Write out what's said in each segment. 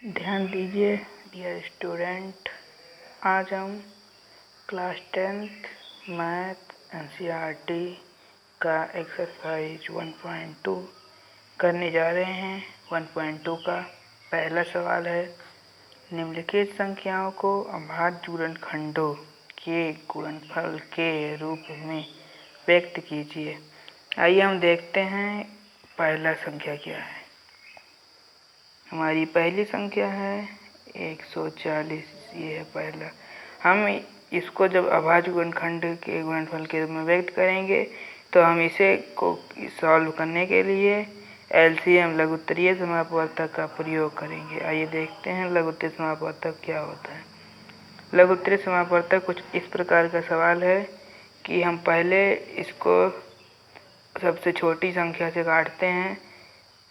ध्यान दीजिए dear student, आज हम क्लास 10th मैथ एनसीईआरटी का एक्सरसाइज 1.2 करने जा रहे हैं। 1.2 का पहला सवाल है, निम्नलिखित संख्याओं को अभाज्य गुणनखंडों के गुणनफल के रूप में व्यक्त कीजिए। आइए हम देखते हैं पहला संख्या क्या है। हमारी पहली संख्या है 140। ये है पहला। हम इसको जब अभाज्य गुणनखंड के गुणनफल के रूप में व्यक्त करेंगे तो हम इसे को सॉल्व करने के लिए एलसीएम लघुत्तरीय समापवर्तक का प्रयोग करेंगे। आइए देखते हैं लघुत्तरीय समापवर्तक क्या होता है। लघुत्तरीय समापवर्तक कुछ इस प्रकार का सवाल है कि हम पहले इसको सबसे छोटी संख्या से काटते हैं,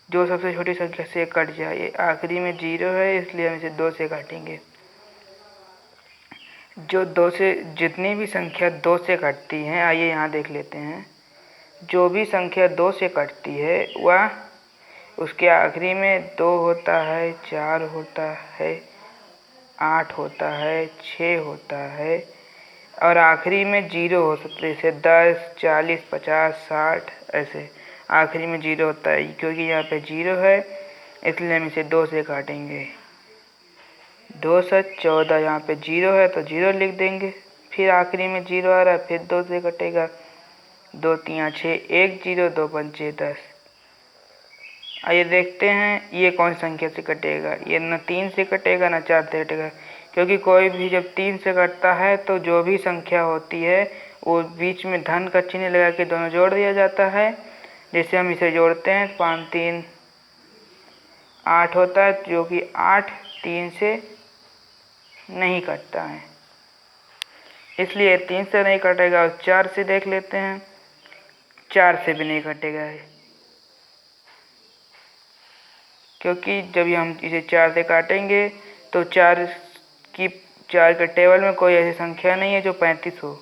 जो सबसे छोटी संख्या से कट जाए। ये आखिरी में 0 है, इसलिए हम इसे 2 से काटेंगे। जो 2 से जितनी भी संख्या 2 से कटती हैं, आइए यहाँ देख लेते हैं। जो भी संख्या 2 से कटती है वह उसके आखिरी में 2 होता है, 4 होता है, 8 होता है, 6 होता है और आखिरी में 0 हो सकते हैं, जैसे 10, 40, 50, 60 ऐसे आखिरी में 0 होता है। क्योंकि यहाँ पे 0 है इसलिए हम इसे 2 से काटेंगे। 2 से 14, यहाँ पे 0 है तो 0 लिख देंगे। फिर आखिरी में 0 आ रहा है, फिर 2 से कटेगा। 2 3 6, 1 0, 2 5 10। आइए देखते हैं ये कौन संख्या से कटेगा। ये न 3 से कटेगा न 4 से कटेगा, क्योंकि कोई भी जब 3 से कटता है तो जो भी संख्या होती है वो बीच में धन का चिन्ह लगा के दोनों जोड़ दिया जाता है। जैसे हम इसे जोड़ते हैं 5 3 8 होता है, जो कि 8 3 से नहीं कटता है, इसलिए 3 से नहीं कटेगा। और 4 से देख लेते हैं, 4 से भी नहीं कटेगा है, क्योंकि जब हम इसे 4 से काटेंगे तो 4 के टेबल में कोई ऐसी संख्या नहीं है जो 35 हो।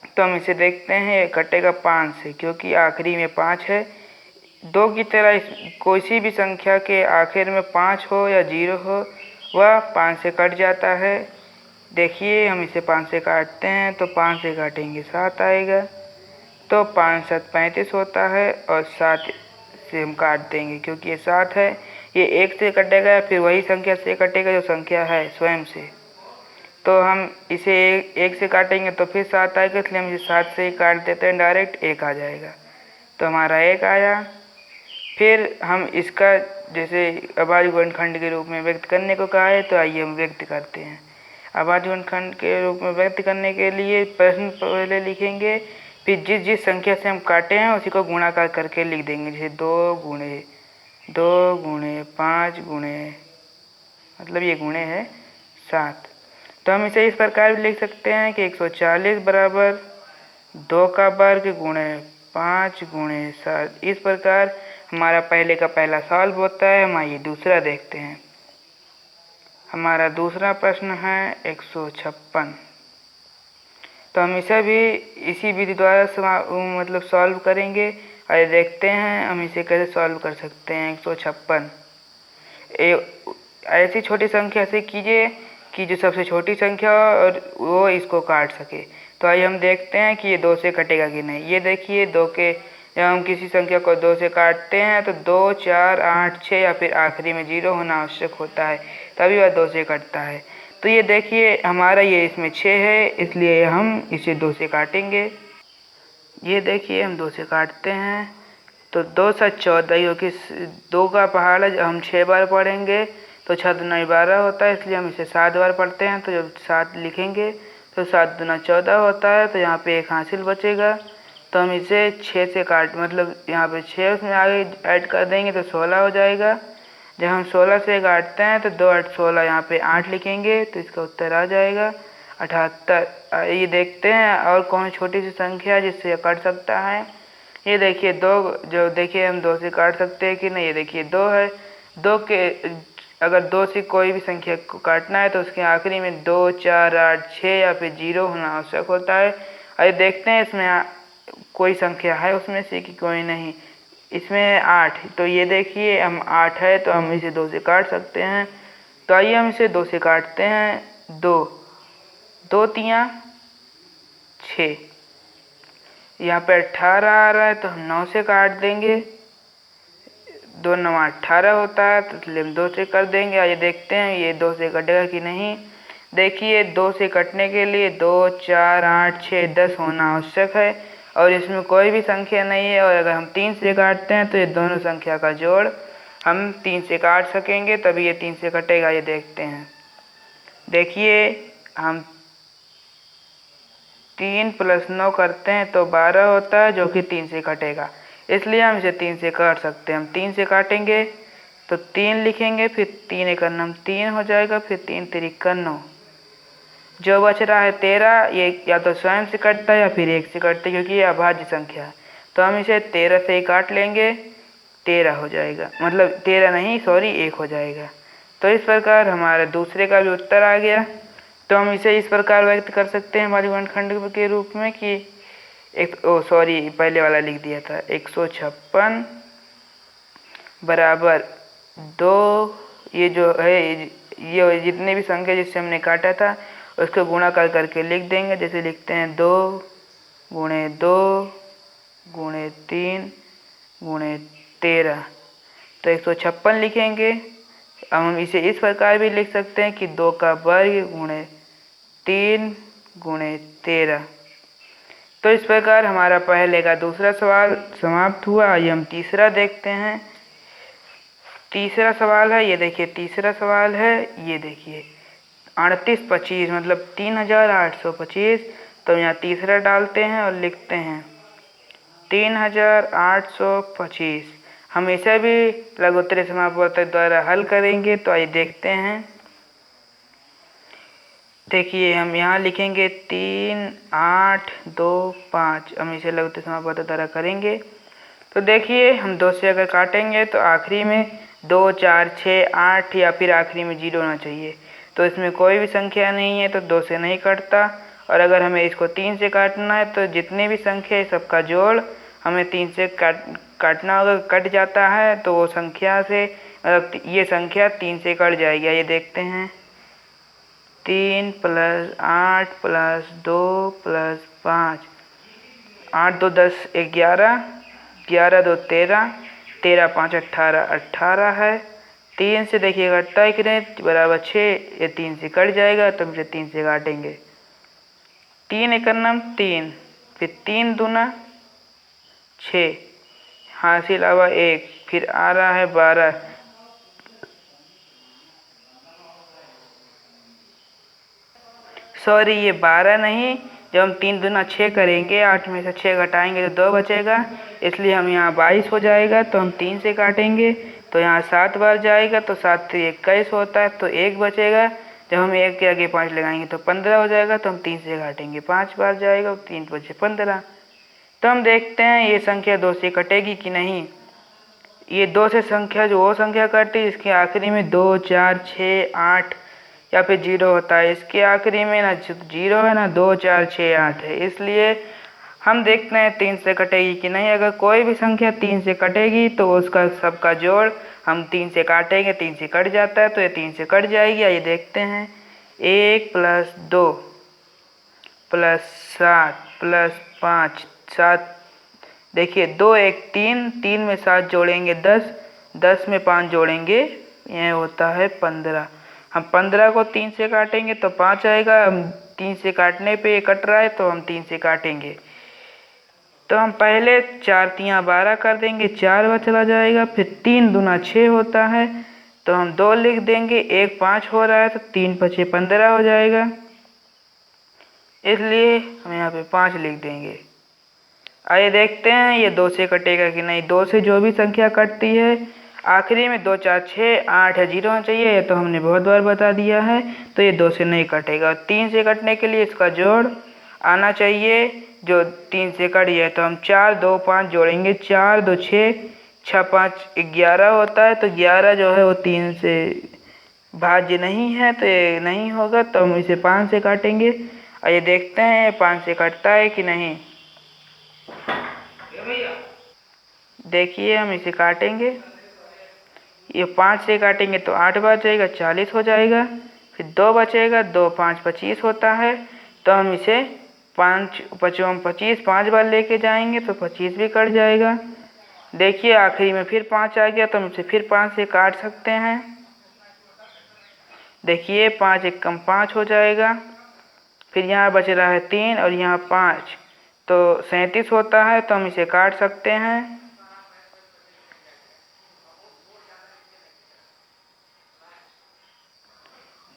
तो हम इसे देखते हैं, ये कटेगा 5 से, क्योंकि आखिरी में 5 है। 2 की तरह कोई भी संख्या के आखिर में 5 हो या 0 हो वह 5 से कट जाता है। देखिए हम इसे 5 से काटते हैं तो 5 से काटेंगे 7 आएगा, तो 5 7 35 होता है और 7 से हम काट देंगे, क्योंकि ये 7 है। ये 1 से कटेगा या फिर वही संख्या से कटेगा जो संख्या है स्वयं से। तो हम इसे 1 से काटेंगे तो फिर 7 आएगा, इसलिए हम इसे 7 से ही काट देते हैं, डायरेक्ट 1 आ जाएगा। तो हमारा 1 आया। फिर हम इसका जैसे अभाज्य गुणनखंड के रूप में व्यक्त करने को कहा है, तो आइए हम व्यक्त करते हैं। अभाज्य गुणनखंड के रूप में व्यक्त करने के लिए प्रश्न पहले लिखेंगे, फिर जिस संख्या से हम काटे हैं उसी को गुणाकार करके लिख देंगे। जैसे 2 गुणे 5 गुणे, मतलब ये गुणे है 7। तो हम इसे इस प्रकार भी लिख सकते हैं कि 140 बराबर 2 का वर्ग गुणे 5 गुणे 7। इस प्रकार हमारा पहले का पहला सॉल्व होता है। हम आइए दूसरा देखते हैं। हमारा दूसरा प्रश्न है 156। तो हम इसे भी इसी विधि द्वारा सॉल्व करेंगे और देखते हैं हम इसे कैसे सॉल्व कर सकते हैं। 156 ऐसी छोटी संख्या से कीजिए कि जो सबसे छोटी संख्या और वो इसको काट सके। तो आइए हम देखते हैं कि ये 2 से कटेगा कि नहीं। ये देखिए, जब हम किसी संख्या को 2 से काटते हैं तो 2 4 8 6 या फिर आखिरी में 0 होना आवश्यक होता है, तभी वह 2 से कटता है। तो ये देखिए हमारा ये इसमें 6 है, इसलिए हम इसे 2 से काटेंगे। ये देखिए हम 2 से काटते हैं तो 2 7 14, क्योंकि 2 का पहाड़ा हम 6 बार पढ़ेंगे तो 6 दूना 12 होता है, इसलिए हम इसे 7 बार पढ़ते हैं। तो जब 7 लिखेंगे तो 7 दूना 14 होता है, तो यहाँ पे 1 हासिल बचेगा। तो हम इसे 6 से मतलब यहाँ पे 6 उसमें आगे ऐड कर देंगे तो 16 हो जाएगा। जब हम 16 से काटते हैं तो 2 8 16, यहाँ पे 8 लिखेंगे तो इसका उत्तर आ जाएगा 78। ये देखते हैं और कौन छोटी सी संख्या जिससे ये कट सकता है। ये देखिए 2, जो देखिए हम 2 से काट सकते हैं कि नहीं। ये देखिए 2 है, 2 के अगर 2 से कोई भी संख्या को काटना है तो उसके आखिरी में 2 4 8 6 या फिर 0 होना आवश्यक होता है। और देखते हैं इसमें कोई संख्या है उसमें से कि कोई नहीं। इसमें 8, तो ये देखिए हम 8 है तो हम इसे 2 से काट सकते हैं। तो आइए हम इसे 2 से काटते हैं। 2 2 तियाँ 6, यहाँ पे 18 आ रहा है तो हम 9 से काट देंगे। 2 9 18 होता है तो इसलिए हम 2 से कर देंगे। आइए देखते हैं ये 2 से कटेगा कि नहीं। देखिए 2 से कटने के लिए 2 4 8 6 10 होना आवश्यक है और इसमें कोई भी संख्या नहीं है। और अगर हम 3 से काटते हैं तो ये दोनों संख्या का जोड़ हम 3 से काट सकेंगे, तभी ये 3 से कटेगा। ये देखते हैं। देखिए हम 3 + 9 करते हैं तो 12 होता है, जो कि 3 से कटेगा, इसलिए हम इसे 3 से काट सकते हैं। हम 3 से काटेंगे तो 3 लिखेंगे, फिर 3 × 9 3 हो जाएगा, फिर 3 × 3 = 9। जो बच रहा है 13, ये या तो स्वयं से कटता है या फिर 1 से कटता है, क्योंकि ये अभाज्य संख्या है। तो हम इसे 13 से ही काट लेंगे, 13 हो जाएगा, मतलब 13 नहीं सॉरी 1 हो जाएगा। तो इस प्रकार हमारा दूसरे का भी उत्तर आ गया। तो हम इसे इस प्रकार व्यक्त कर सकते हैं हमारी वर्गखंड के रूप में कि पहले वाला लिख दिया था, 156 बराबर 2, ये जो है ये जितने भी संख्या जिससे हमने काटा था उसको गुणा कर करके लिख देंगे। जैसे लिखते हैं 2 × 2 × 3 × 13, तो 156 लिखेंगे। अब हम इसे इस प्रकार भी लिख सकते हैं कि 2 का वर्ग × 3 × 13। तो इस प्रकार हमारा पहले का दूसरा सवाल समाप्त हुआ। आइए हम तीसरा देखते हैं। तीसरा सवाल है, ये देखिए तीसरा सवाल है, ये देखिए 38 25 मतलब 3825। तो यहाँ तीसरा डालते हैं और लिखते हैं 3825। हम इसे भी लघुत्तरीय समापवर्तक द्वारा हल करेंगे। तो आइए देखते हैं। देखिए हम यहाँ लिखेंगे 3 8 2 5, हम इसे लघुत्तरीय समापवर्तक द्वारा करेंगे। तो देखिए हम 2 से अगर काटेंगे तो आखिरी में 2 4 6 8 या फिर आखिरी में 0 होना चाहिए। तो इसमें कोई भी संख्या नहीं है तो 2 से नहीं कटता। और अगर हमें इसको 3 से काटना है तो जितनी भी संख्या है सबका जोड़ हमें 3 से काटना होगा। कट जाता है तो वो संख्या से ये संख्या 3 से कट जाएगी। ये देखते हैं 3 + 8 + 2 + 5, 8 2 10 11, 11 2 13, 13 5 18, 18 है। 3 से देखिए कटता है कि नहीं, बराबर 6, ये 3 से कट जाएगा तो हम इसे 3 से काटेंगे। 3 × 9 3, फिर 3 दूना 6, हासिल आवा 1, फिर आ रहा है 12, सॉरी ये 12 नहीं, जब हम 3 दूना 6 करेंगे, 8 में से 6 घटाएंगे तो 2 बचेगा, इसलिए हम यहाँ 22 हो जाएगा। तो हम 3 से काटेंगे तो यहाँ 7 बार जाएगा, तो 7 से 21 होता है, तो 1 बचेगा। जब हम 1 के आगे 5 लगाएंगे तो 15 हो जाएगा। तो हम 3 से काटेंगे, 5 बार जाएगा, 3 बचे 15। तो हम देखते हैं ये संख्या 2 से कटेगी कि नहीं। ये 2 से संख्या जो वो संख्या कटती है इसके आखिरी में 2 4 6 8 या फिर 0 होता है। इसके आखिरी में ना 0 है ना 2 4 6 8 है, इसलिए हम देखते हैं 3 से कटेगी कि नहीं। अगर कोई भी संख्या 3 से कटेगी तो उसका सबका जोड़ हम 3 से काटेंगे, 3 से कट जाता है तो ये 3 से कट जाएगी। आइए देखते हैं 1 + 2 + 7 + 5 7, देखिए 2 1 3, 3 में 7 जोड़ेंगे 10, 10 में 5 जोड़ेंगे यह होता है 15। हम 15 को 3 से काटेंगे तो 5 आएगा। हम 3 से काटने पे ये कट रहा है तो हम 3 से काटेंगे। तो हम पहले 4 तियाँ 12 कर देंगे, 4 बार चला जाएगा, फिर 3 दूना 6 होता है तो हम 2 लिख देंगे, 1 5 हो रहा है तो 3 5 15 हो जाएगा, इसलिए हम यहाँ पे 5 लिख देंगे। आइए देखते हैं ये 2 से कटेगा कि नहीं। 2 से जो भी संख्या कटती है आखिरी में 2 4 6 8 है, 0 होना चाहिए, ये तो हमने बहुत बार बता दिया है। तो ये 2 से नहीं कटेगा। 3 से कटने के लिए इसका जोड़ आना चाहिए, जो 3 से कट गया तो हम 4 2 5 जोड़ेंगे, 4 2 6 6 5 11 होता है। तो 11 जो है वो 3 से भाज्य नहीं है तो ये नहीं होगा, तो हम इसे 5 से काटेंगे। आइए देखते हैं 5 से कटता है कि नहीं। देखिए हम इसे काटेंगे, ये 5 से काटेंगे तो 8 बार जाएगा, 40 हो जाएगा। फिर 2 बचेगा, 2 5 25 होता है। तो हम इसे 5 5 25 5 बार लेके जाएंगे तो 25 भी कट जाएगा। देखिए आखिरी में फिर 5 आ गया तो हम इसे फिर 5 से काट सकते हैं। देखिए 5 एक कम 5 हो जाएगा। फिर यहाँ बच रहा है 3 और यहाँ 5 तो 37 होता है, तो हम इसे काट सकते हैं।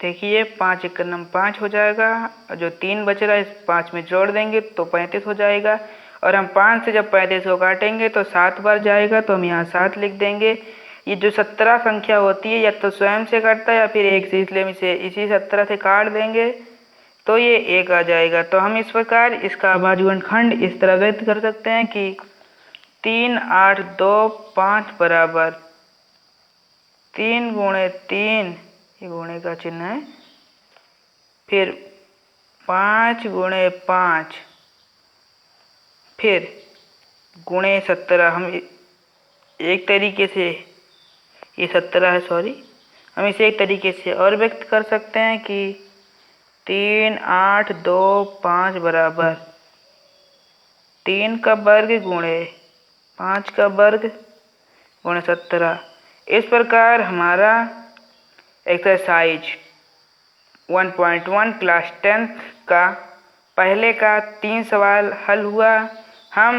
देखिए 5 एक नम 5 हो जाएगा और जो 3 बच रहा है इस 5 में जोड़ देंगे तो 35 हो जाएगा। और हम 5 से जब 35 को काटेंगे तो 7 बार जाएगा, तो हम यहाँ 7 लिख देंगे। ये जो 17 संख्या होती है या तो स्वयं से कटता है या फिर 1 से, इसलिए हम इसे इसी 17 से काट देंगे तो ये 1 आ जाएगा। तो हम इस प्रकार इसका अभाज्य खंड इस तरह व्यक्त कर सकते हैं कि 3 8 2 5 बराबर 3 गुणे 3, ये गुणे का चिन्ह है, फिर 5 गुणे 5, फिर गुणे 17। हम एक तरीके से, ये 17 है सॉरी, हम इसे एक तरीके से और व्यक्त कर सकते हैं कि 3 8 2 5 बराबर 3 का वर्ग गुणे 5 का वर्ग गुणे 17। इस प्रकार हमारा एक्सरसाइज 1.1 क्लास 10th का पहले का 3 सवाल हल हुआ। हम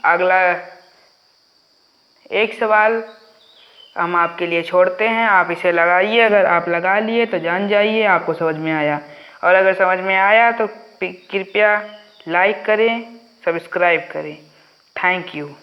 अगला एक सवाल हम आपके लिए छोड़ते हैं, आप इसे लगाइए। अगर आप लगा लिए तो जान जाइए आपको समझ में आया, और अगर समझ में आया तो कृपया लाइक करें, सब्सक्राइब करें। Thank you.